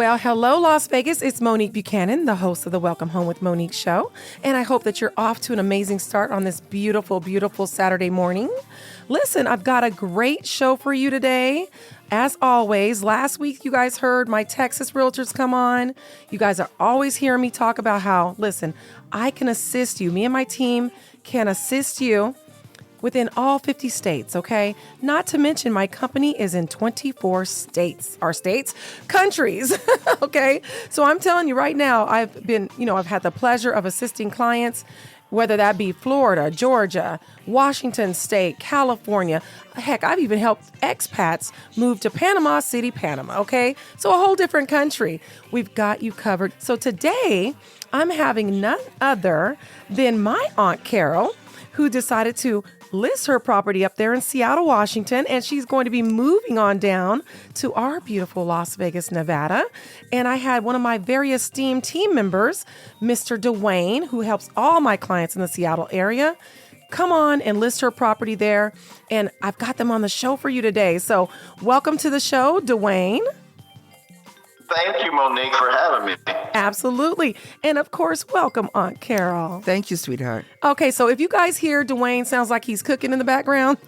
Well, hello, Las Vegas. It's Monique Buchanan, the host of the Welcome Home with Monique show. And I hope that you're off to an amazing start on this beautiful, beautiful Saturday morning. Listen, I've got a great show for you today. As always, last week you guys heard my Texas realtors come on. You guys are always hearing me talk about how, listen, I can assist you. Me and my team can assist you within all 50 states, okay? Not to mention my company is in 24 states. Countries, okay? So I'm telling you right now, I've had the pleasure of assisting clients, whether that be Florida, Georgia, Washington State, California. Heck, I've even helped expats move to Panama City, Panama, okay? So a whole different country. We've got you covered. So today, I'm having none other than my Aunt Carol, who decided to list her property up there in Seattle, Washington, and she's going to be moving on down to our beautiful Las Vegas, Nevada. And I had one of my very esteemed team members, Mr. Dwyane, who helps all my clients in the Seattle area, come on and list her property there. And I've got them on the show for you today. So welcome to the show, Dwyane. Thank you, Monique, for having me. Absolutely. And of course, welcome, Aunt Carol. Thank you, sweetheart. Okay, so if you guys hear Dwyane sounds like he's cooking in the background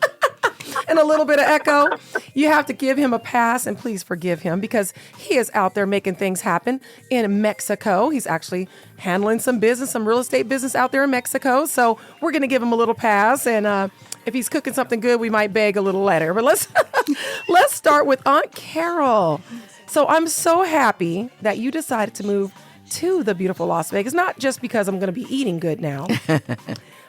and a little bit of echo, you have to give him a pass and please forgive him because he is out there making things happen in Mexico. He's actually handling some real estate business out there in Mexico. So we're going to give him a little pass. And if he's cooking something good, we might beg a little later. But let's start with Aunt Carol. So I'm so happy that you decided to move to the beautiful Las Vegas, not just because I'm going to be eating good now,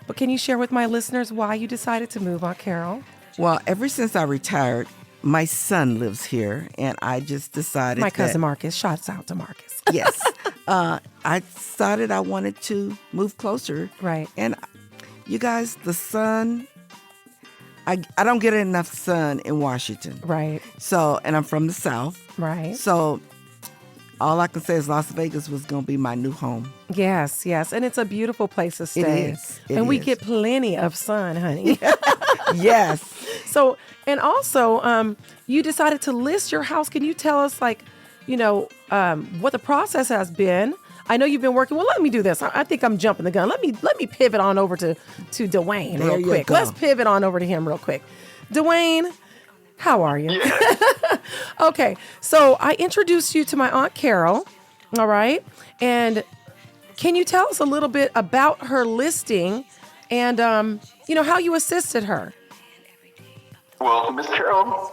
but can you share with my listeners why you decided to move, Aunt Carol? Well, ever since I retired, my son lives here, and I just decided My cousin Marcus. Shouts out to Marcus. Yes. I decided I wanted to move closer. Right. And you guys, the sun, I don't get enough sun in Washington. Right. So, and I'm from the South. Right. So all I can say is Las Vegas was going to be my new home. Yes, yes. And it's a beautiful place to stay. It is. And we get plenty of sun, honey. Yes. So, and also, you decided to list your house. Can you tell us, what the process has been? I know you've been working. Well, let me do this. I think I'm jumping the gun. Let me pivot on over to Dwyane real quick. Let's pivot on over to him real quick. Dwyane, how are you? Yeah. Okay, so I introduced you to my Aunt Carol, all right? And can you tell us a little bit about her listing and, how you assisted her? Well, Miss Carol,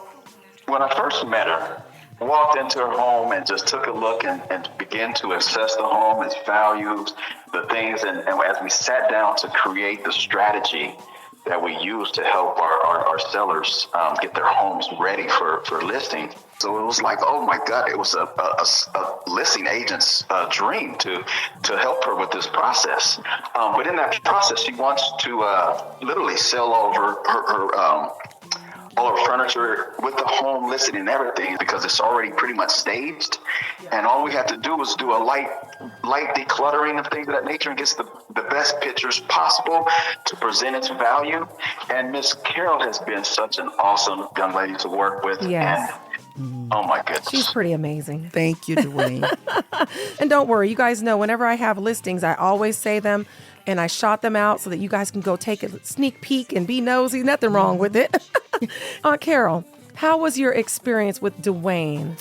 when I first met her, walked into her home and just took a look and began to assess the home, its values, the things. And as we sat down to create the strategy that we use to help our sellers get their homes ready for listing. So it was like, oh my God, it was a listing agent's dream to help her with this process. But in that process, she wants to literally sell all of her all her furniture with the home listed and everything because it's already pretty much staged. And all we have to do is do a light decluttering of things of that nature and gets the best pictures possible to present its value. And Miss Carol has been such an awesome young lady to work with. Yes. And, oh my goodness. She's pretty amazing. Thank you, Dwyane. And don't worry, you guys know whenever I have listings, I always say them and I shot them out so that you guys can go take a sneak peek and be nosy. Nothing wrong with it. Aunt Carol, how was your experience with Dwyane?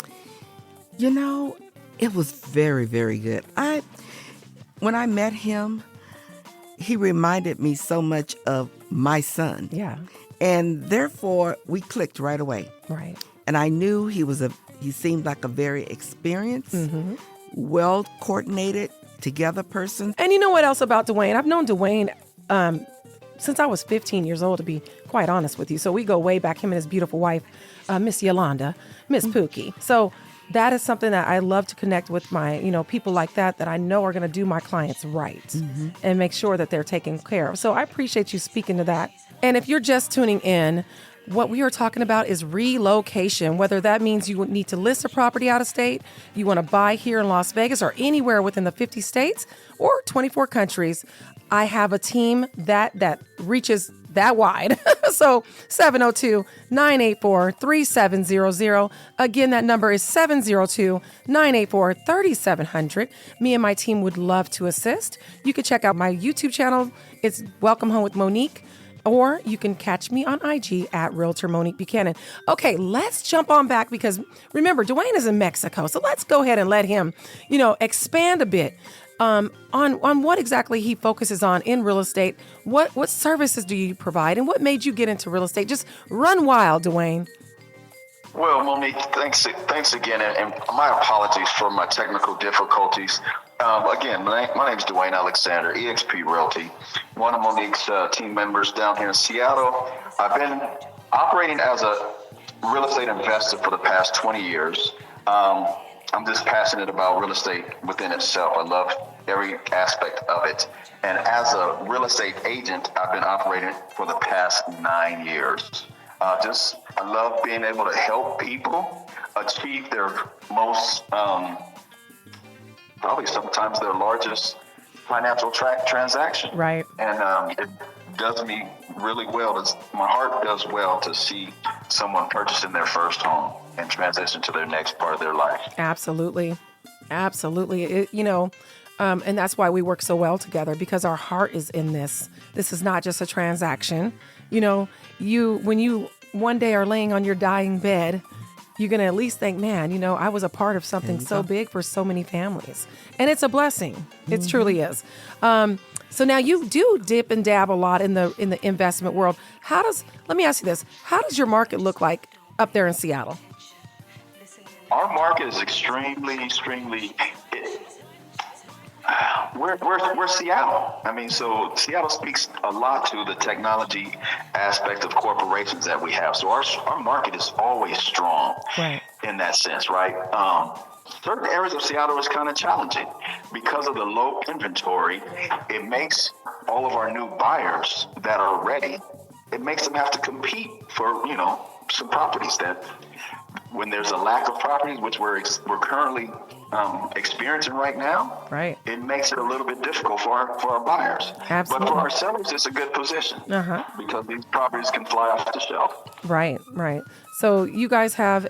It was very, very good. When I met him, he reminded me so much of my son. Yeah. And therefore, we clicked right away. Right. And I knew he seemed like a very experienced, well-coordinated, together person. And you know what else about Dwyane? I've known Dwyane since I was 15 years old, to be quite honest with you. So we go way back, him and his beautiful wife, Miss Yolanda, Miss Pookie. So that is something that I love to connect with my, people like that I know are going to do my clients right and make sure that they're taken care of. So I appreciate you speaking to that. And if you're just tuning in, what we are talking about is relocation, whether that means you need to list a property out of state, you want to buy here in Las Vegas or anywhere within the 50 states or 24 countries. I have a team that reaches that wide. So 702-984-3700. Again, that number is 702-984-3700. Me and my team would love to assist. You can check out my YouTube channel. It's Welcome Home with Monique. Or you can catch me on IG at Realtor Monique Buchanan. Okay, let's jump on back because remember, Dwyane is in Mexico. So let's go ahead and let him, expand a bit on what exactly he focuses on in real estate. What services do you provide and what made you get into real estate? Just run wild, Dwyane. Well, Monique, thanks again, and my apologies for my technical difficulties. Again, my name is Dwyane Alexander, eXp Realty, one of Monique's team members down here in Seattle. I've been operating as a real estate investor for the past 20 years. I'm just passionate about real estate within itself. I love every aspect of it. And as a real estate agent, I've been operating for the past 9 years. I love being able to help people achieve their most, probably sometimes their largest financial transaction. Right. And it does me really well. My heart does well to see someone purchasing their first home and transition to their next part of their life. Absolutely. Absolutely. And that's why we work so well together, because our heart is in this. This is not just a transaction. When you one day are laying on your dying bed, you're going to at least think, man, I was a part of something so big for so many families. And it's a blessing. It truly is. So now you do dip and dab a lot in the investment world. Let me ask you this. How does your market look like up there in Seattle? Our market is extremely, we're Seattle. So Seattle speaks a lot to the technology aspect of corporations that we have. So our market is always strong in that sense, right? Certain areas of Seattle is kind of challenging because of the low inventory. It makes all of our new buyers that are ready, it makes them have to compete for, some properties that when there's a lack of properties, which we're currently experiencing right now, right, it makes it a little bit difficult for our buyers. Absolutely. But for our sellers, it's a good position because these properties can fly off the shelf. Right. So you guys have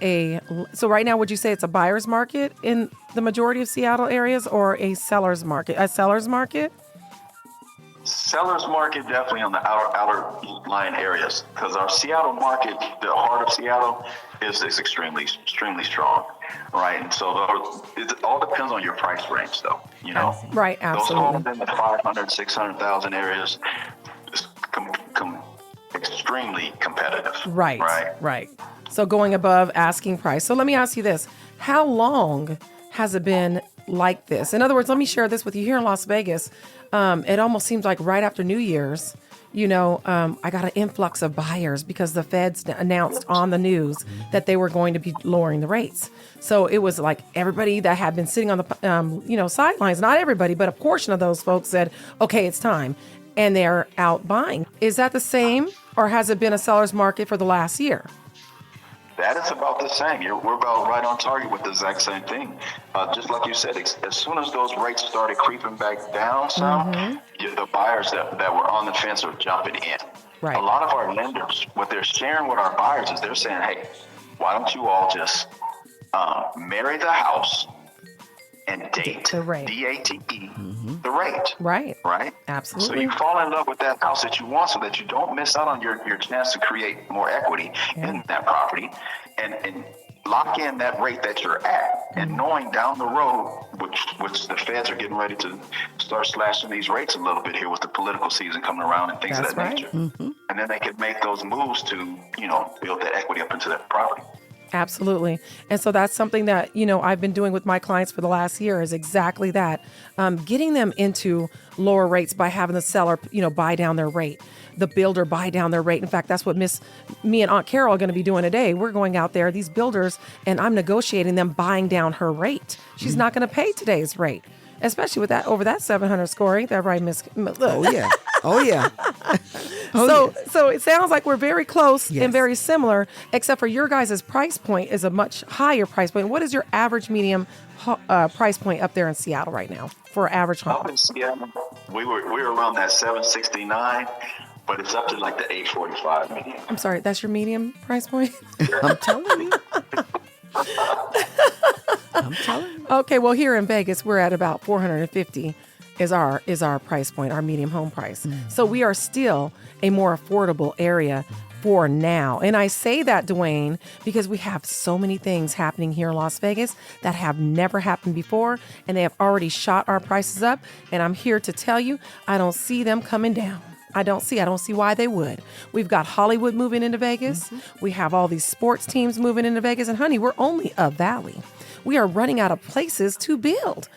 so right now, would you say it's a buyer's market in the majority of Seattle areas or a seller's market? A seller's market? Seller's market definitely on the outer line areas, because our Seattle market, the heart of Seattle, is extremely strong, right? And so it all depends on your price range, though. Right, absolutely. Those homes in the 500, 600,000 areas is extremely competitive. Right. So going above asking price. So let me ask you this: how long has it been like this? In other words, let me share this with you. Here in Las Vegas, it almost seems like right after New Year's, I got an influx of buyers because the feds announced on the news that they were going to be lowering the rates. So it was like everybody that had been sitting on the, sidelines, not everybody, but a portion of those folks said, okay, it's time. And they're out buying. Is that the same, or has it been a seller's market for the last year? That is about the same. We're about right on target with the exact same thing. Just like you said, as soon as those rates started creeping back down some, the buyers that were on the fence are jumping in. Right. A lot of our lenders, what they're sharing with our buyers is they're saying, hey, why don't you all just marry the house and date the rate. D-A-T-E, the rate. Right. Absolutely. So you fall in love with that house that you want so that you don't miss out on your chance to create more equity in that property and lock in that rate that you're at. And knowing down the road, which the feds are getting ready to start slashing these rates a little bit here with the political season coming around and things of that nature. And then they could make those moves to, build that equity up into that property. Absolutely. And so that's something that, I've been doing with my clients for the last year is exactly that. Getting them into lower rates by having the seller, buy down their rate, the builder buy down their rate. In fact, that's what me and Aunt Carol are going to be doing today. We're going out there, these builders, and I'm negotiating them buying down her rate. She's not going to pay today's rate, especially with that over that 700 score. Ain't that right, Miss? Oh yeah. So it sounds like we're very close and very similar, except for your guys' price point is a much higher price point. What is your average medium price point up there in Seattle right now for average home? Up in Seattle, we were around that $769, but it's up to like the 845 median. I'm sorry, that's your medium price point? I'm telling you. I'm telling you. Okay, well, here in Vegas, we're at about 450 is our price point, our medium home price. So we are still a more affordable area for now. And I say that, Dwyane, because we have so many things happening here in Las Vegas that have never happened before, and they have already shot our prices up. And I'm here to tell you, I don't see them coming down. I don't see why they would. We've got Hollywood moving into Vegas. We have all these sports teams moving into Vegas. And honey, we're only a valley. We are running out of places to build.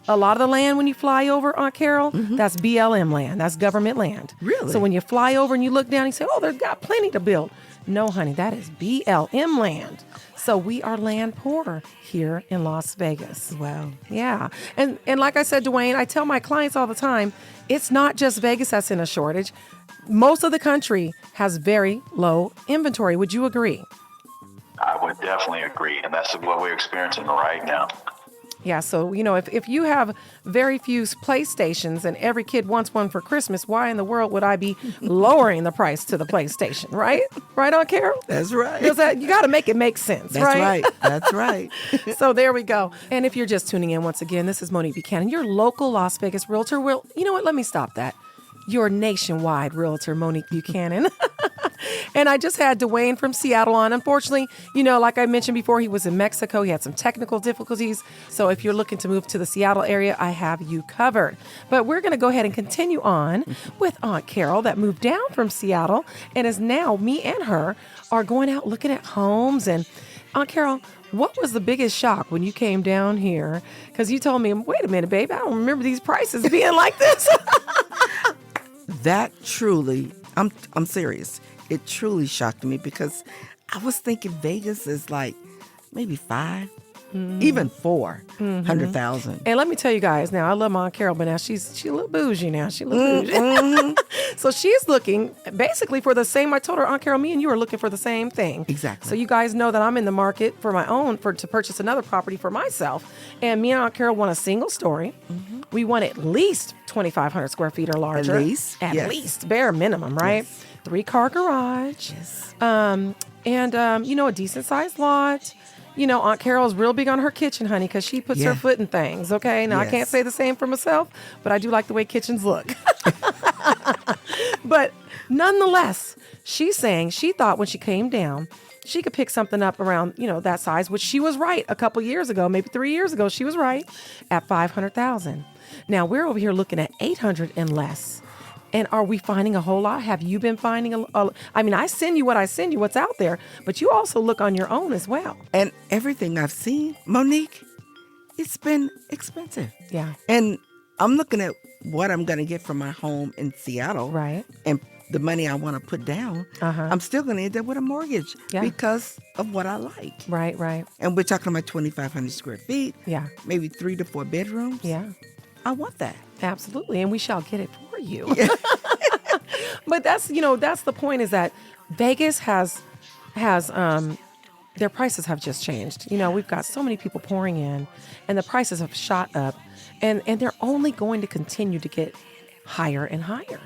A lot of the land when you fly over, Aunt Carol, that's BLM land. That's government land. Really? So when you fly over and you look down, you say, oh, they've got plenty to build. No, honey, that is BLM land. So we are land poor here in Las Vegas. Wow. Yeah. And like I said, Dwyane, I tell my clients all the time, it's not just Vegas that's in a shortage. Most of the country has very low inventory. Would you agree? I would definitely agree, and that's what we're experiencing right now. Yeah, so, if you have very few PlayStations and every kid wants one for Christmas, why in the world would I be lowering the price to the PlayStation, right? Right, Aunt Carol? That's right. Because you got to make it make sense, right? That's right. So there we go. And if you're just tuning in once again, this is Monique Buchanan, your local Las Vegas realtor. Well, you know what? Let me stop that. Your nationwide realtor, Monique Buchanan. And I just had Dwyane from Seattle on. Unfortunately, like I mentioned before, he was in Mexico. He had some technical difficulties. So if you're looking to move to the Seattle area, I have you covered. But we're going to go ahead and continue on with Aunt Carol that moved down from Seattle and is now, me and her, are going out looking at homes. And Aunt Carol, what was the biggest shock when you came down here? Because you told me, wait a minute, babe, I don't remember these prices being like this. That truly, I'm serious. It truly shocked me because I was thinking Vegas is like maybe 5, even 400,000. And let me tell you guys, now I love my Aunt Carol, but now she's a little bougie now. She's a little bougie. So she's looking basically for the same. I told her, Aunt Carol, me and you are looking for the same thing. Exactly. So you guys know that I'm in the market for my own, to purchase another property for myself. And me and Aunt Carol want a single story. We want at least 2,500 square feet or larger. At least? At least, bare minimum, right? Yes. 3-car garage. Yes. And a decent sized lot. Aunt Carol's real big on her kitchen, honey, because she puts her foot in things, okay? Now, I can't say the same for myself, but I do like the way kitchens look. But nonetheless, she's saying she thought when she came down, she could pick something up around, that size, which she was right a couple years ago, maybe 3 years ago, she was right, at $500,000. Now, we're over here looking at $800,000 and less. And are we finding a whole lot? Have you been finding I send you what I send you, what's out there, but you also look on your own as well. And everything I've seen, Monique, it's been expensive. Yeah. And I'm looking at what I'm going to get from my home in Seattle. Right. And the money I want to put down, I'm still going to end up with a mortgage because of what I like. Right, right. And we're talking about 2,500 square feet. Yeah. Maybe 3 to 4 bedrooms. Yeah. I want that. Absolutely. And we shall get it for you. Yeah. But that's the point, is that Vegas has their prices have just changed. We've got so many people pouring in and the prices have shot up and they're only going to continue to get higher and higher.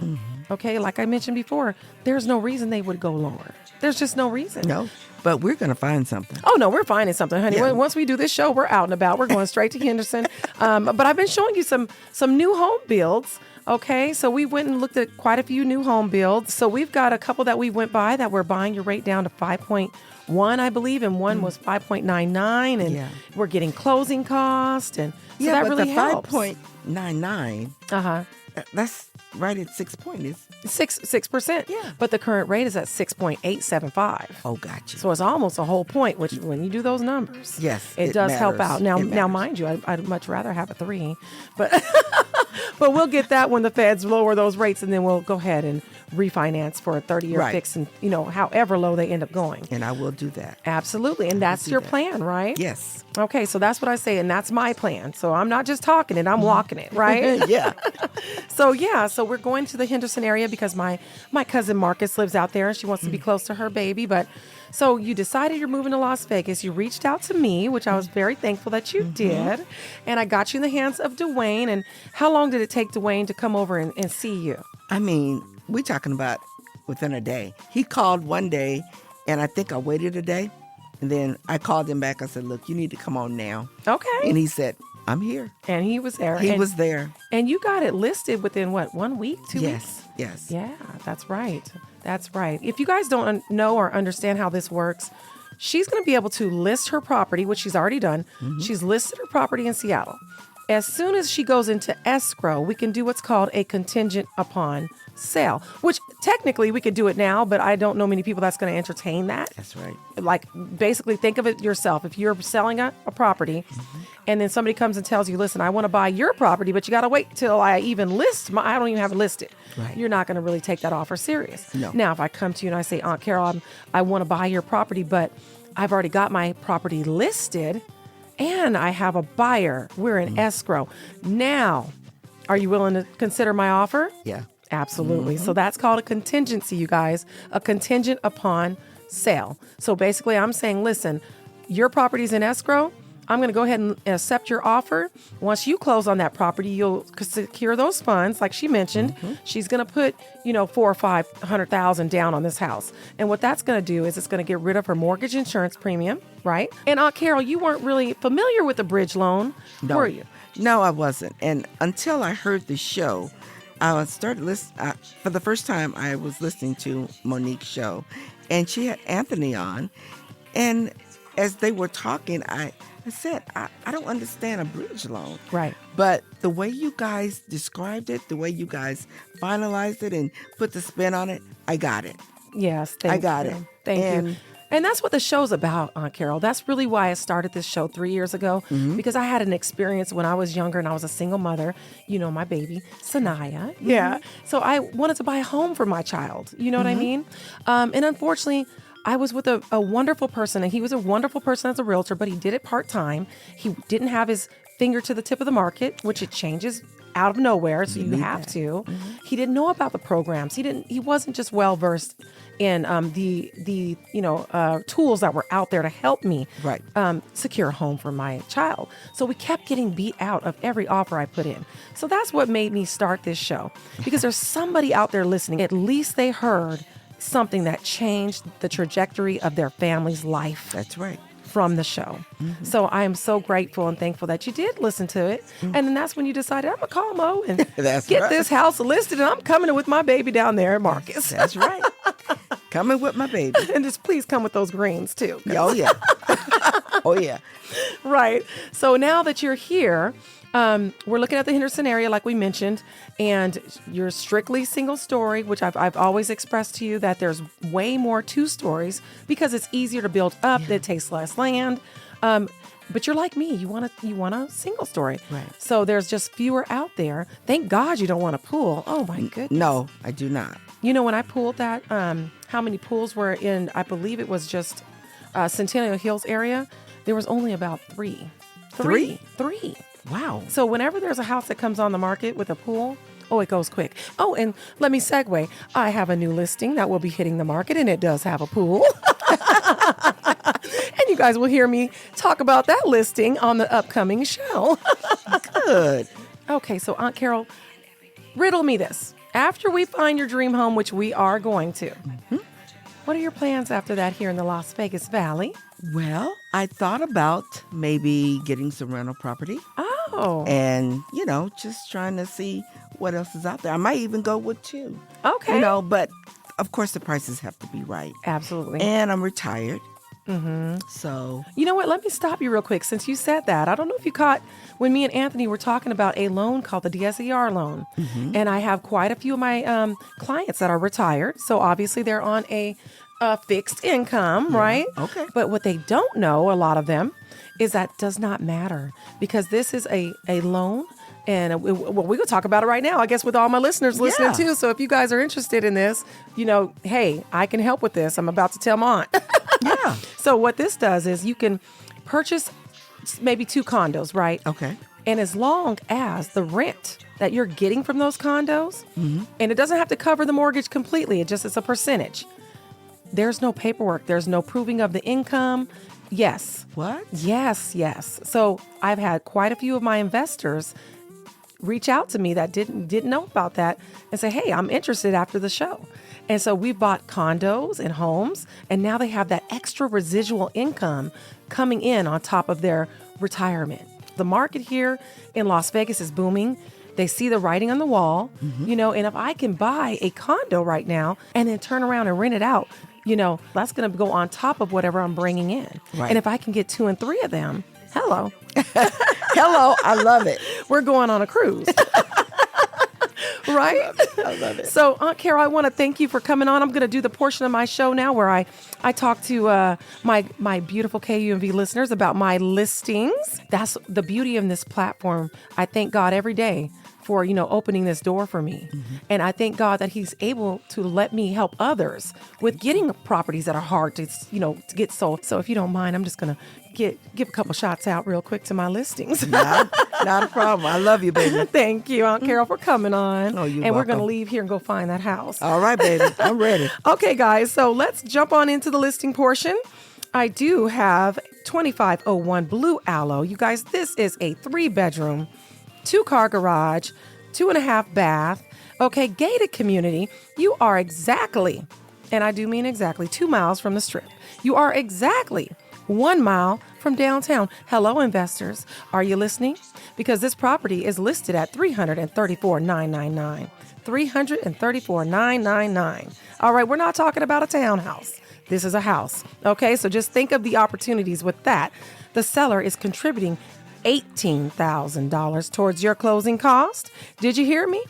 Okay. Like I mentioned before, there's no reason they would go lower. There's just no reason. No. But we're going to find something. Oh, no, we're finding something, honey. Yeah. Once we do this show, we're out and about. We're going straight to Henderson. But I've been showing you some new home builds. Okay, so we went and looked at quite a few new home builds. So we've got a couple that we went by that we're buying your rate down to 5.1, I believe, and one was 5.99, and we're getting closing cost, and so that really helps. 5.99. That's right at 6 point. Is 6%. Yeah. But the current rate is at 6.875. Oh, gotcha. So it's almost a whole point, which when you do those numbers, it does matters. help out. Now, mind you, I'd much rather have a 3, but but we'll get that when the feds lower those rates, and then we'll go ahead and refinance for a 30-year fix, and however low they end up going. And I will do that. Absolutely, and that's your plan, right? Yes. Okay, so that's what I say, and that's my plan. So I'm not just talking it, I'm walking it, right? Yeah. So we're going to the Henderson area because my cousin Marcus lives out there and she wants to be close to her baby. But so you decided you're moving to Las Vegas. You reached out to me, which I was very thankful that you did. And I got you in the hands of Dwyane. And how long did it take Dwyane to come over and see you? I mean, we're talking about within a day. He called one day, and I think I waited a day. And then I called him back. I said, look, you need to come on now. Okay. And he said, I'm here. And he was there. He was there. And you got it listed within what, 1 week, 2 weeks? Yes. Yeah, that's right. That's right. If you guys don't know or understand how this works, she's going to be able to list her property, which she's already done. She's listed her property in Seattle. As soon as she goes into escrow, we can do what's called a contingent upon sale, which technically we could do it now, but I don't know many people that's going to entertain that. That's right. Like, basically, think of it yourself. If you're selling a property and then somebody comes and tells you, listen, I want to buy your property, but you got to wait till I even list I don't even have it listed. Right. You're not going to really take that offer serious. No. Now, if I come to you and I say, Aunt Carol, I want to buy your property, but I've already got my property listed and I have a buyer. We're in escrow. Now, are you willing to consider my offer? Yeah. Absolutely. So that's called a contingency, you guys, a contingent upon sale. So basically, I'm saying, listen, your property's in escrow. I'm going to go ahead and accept your offer. Once you close on that property, you'll secure those funds. Like she mentioned, she's going to put, $400,000 or $500,000 down on this house. And what that's going to do is it's going to get rid of her mortgage insurance premium, right? And Aunt Carol, you weren't really familiar with the bridge loan, were you? No, I wasn't. And until I heard the show, I started listening. For the first time, I was listening to Monique's show, and she had Anthony on. And as they were talking, I said, I don't understand a bridge loan. Right. But the way you guys described it, the way you guys finalized it and put the spin on it, I got it. Yes. I got it. Thank you. And that's what the show's about, Aunt Carol. That's really why I started this show 3 years ago, because I had an experience when I was younger and I was a single mother, my baby, Sanaya. Yeah. So I wanted to buy a home for my child. You know what I mean? And unfortunately, I was with a wonderful person, and he was a wonderful person as a realtor, but he did it part-time. He didn't have his finger to the tip of the market, which it changes out of nowhere, so you have to. He didn't know about the programs. He wasn't just well-versed in the tools that were out there to help me secure a home for my child. So we kept getting beat out of every offer I put in. So that's what made me start this show, because there's somebody out there listening. At least they heard something that changed the trajectory of their family's life. That's right. From the show. So I am so grateful and thankful that you did listen to it. And then that's when you decided, I'm going to call Mo and get this house listed, and I'm coming with my baby down there in Marcus. That's right. Coming with my baby. And just please come with those greens too. Oh, yeah. Oh, yeah. Right. So now that you're here, we're looking at the Henderson area, like we mentioned, and you're strictly single story, which I've always expressed to you that there's way more 2 stories because it's easier to build up. It takes less land. But you're like me. You want a single story. Right. So there's just fewer out there. Thank God you don't want a pool. Oh, my goodness. No, I do not. When I pooled that, how many pools were in, I believe it was just Centennial Hills area, there was only about 3. Three. Wow. So whenever there's a house that comes on the market with a pool, it goes quick. Oh, and let me segue. I have a new listing that will be hitting the market, and it does have a pool. And you guys will hear me talk about that listing on the upcoming show. Good. Okay, so Aunt Carol, riddle me this. After we find your dream home, which we are going to, what are your plans after that here in the Las Vegas Valley? Well, I thought about maybe getting some rental property. Oh. And, just trying to see what else is out there. I might even go with 2. Okay. But of course the prices have to be right. Absolutely. And I'm retired. So. You know what? Let me stop you real quick since you said that. I don't know if you caught when me and Anthony were talking about a loan called the DSER loan. And I have quite a few of my clients that are retired. So obviously they're on a fixed income, right? Okay. But what they don't know, a lot of them, is that does not matter because this is a loan. And we're going to talk about it right now, I guess, with all my listeners listening too. So if you guys are interested in this, hey, I can help with this. I'm about to tell my aunt. Yeah. So what this does is you can purchase maybe 2 condos, right? Okay. And as long as the rent that you're getting from those condos, and it doesn't have to cover the mortgage completely, it's a percentage. There's no paperwork. There's no proving of the income. Yes. What? Yes. So I've had quite a few of my investors reach out to me that didn't know about that and say, hey, I'm interested after the show. And so we bought condos and homes, and now they have that extra residual income coming in on top of their retirement. The market here in Las Vegas is booming. They see the writing on the wall, you know, and if I can buy a condo right now and then turn around and rent it out, you know, that's going to go on top of whatever I'm bringing in. Right. And if I can get 2 and 3 of them, hello. Hello, I love it. We're going on a cruise. Right? I love it. So, Aunt Carol, I want to thank you for coming on. I'm going to do the portion of my show now where I talk to my beautiful KUMV listeners about my listings. That's the beauty of this platform. I thank God every day for, you know, opening this door for me. And I thank God that he's able to let me help others with getting properties that are hard to, you know, to get sold. So if you don't mind, I'm just going to give a couple shots out real quick to my listings. Not a problem. I love you, baby. Thank you, Aunt Carol, for coming on. Oh, you're And we're welcome. going to leave here and go find that house. All right, baby. I'm ready. Okay, guys, so let's jump on into the listing portion. I do have 2501 Blue Aloe. You guys, this is a 3-bedroom, 2-car garage, 2.5 bath. Okay, gated community. You are exactly, and I do mean exactly, 2 miles from the Strip. You are exactly 1 mile from downtown. Hello, investors. Are you listening? Because this property is listed at $334,999. $334,999. All right, we're not talking about a townhouse. This is a house. Okay, so just think of the opportunities with that. The seller is contributing $18,000 towards your closing cost. Did you hear me?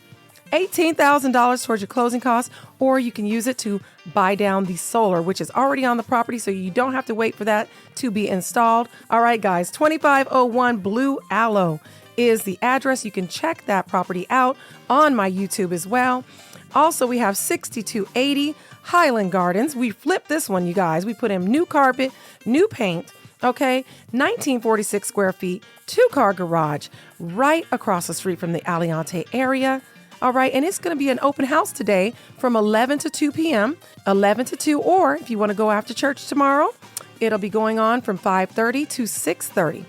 $18,000 towards your closing costs, or you can use it to buy down the solar, which is already on the property, so you don't have to wait for that to be installed. All right, guys, 2501 Blue Aloe is the address. You can check that property out on my YouTube as well. Also, we have 6280 Highland Gardens. We flipped this one, you guys. We put in new carpet, new paint. Okay, 1946 square feet, 2-car garage, right across the street from the Aliante area. All right, and it's going to be an open house today from 11 to 2 p.m., 11 to 2, or if you want to go after church tomorrow, it'll be going on from 5:30 to 6:30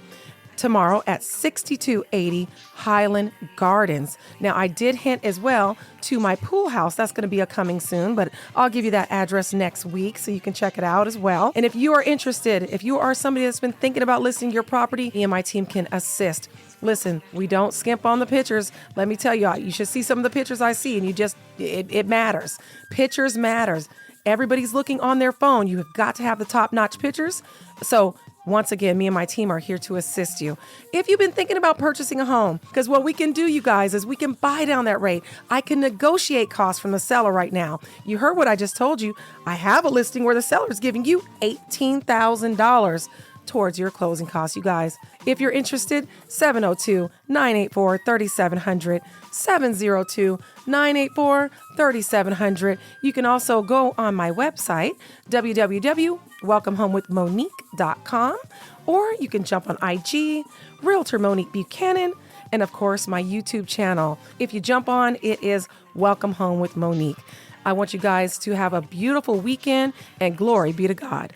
tomorrow at 6280 Highland Gardens. Now, I did hint as well to my pool house. That's going to be coming soon, but I'll give you that address next week so you can check it out as well. And if you are interested, if you are somebody that's been thinking about listing your property, me and my team can assist. Listen, we don't skimp on the pictures. Let me tell you, you should see some of the pictures I see, and it matters. Pictures matters. Everybody's looking on their phone. You have got to have the top-notch pictures. So once again, me and my team are here to assist you. If you've been thinking about purchasing a home, because what we can do, you guys, is we can buy down that rate. I can negotiate costs from the seller right now. You heard what I just told you. I have a listing where the seller is giving you $18,000 towards your closing costs, you guys. If you're interested, 702-984-3700, 702-984-3700. You can also go on my website, www.welcomehomewithmonique.com, or you can jump on IG, Realtor Monique Buchanan, and of course, my YouTube channel. If you jump on, it is Welcome Home with Monique. I want you guys to have a beautiful weekend, and glory be to God.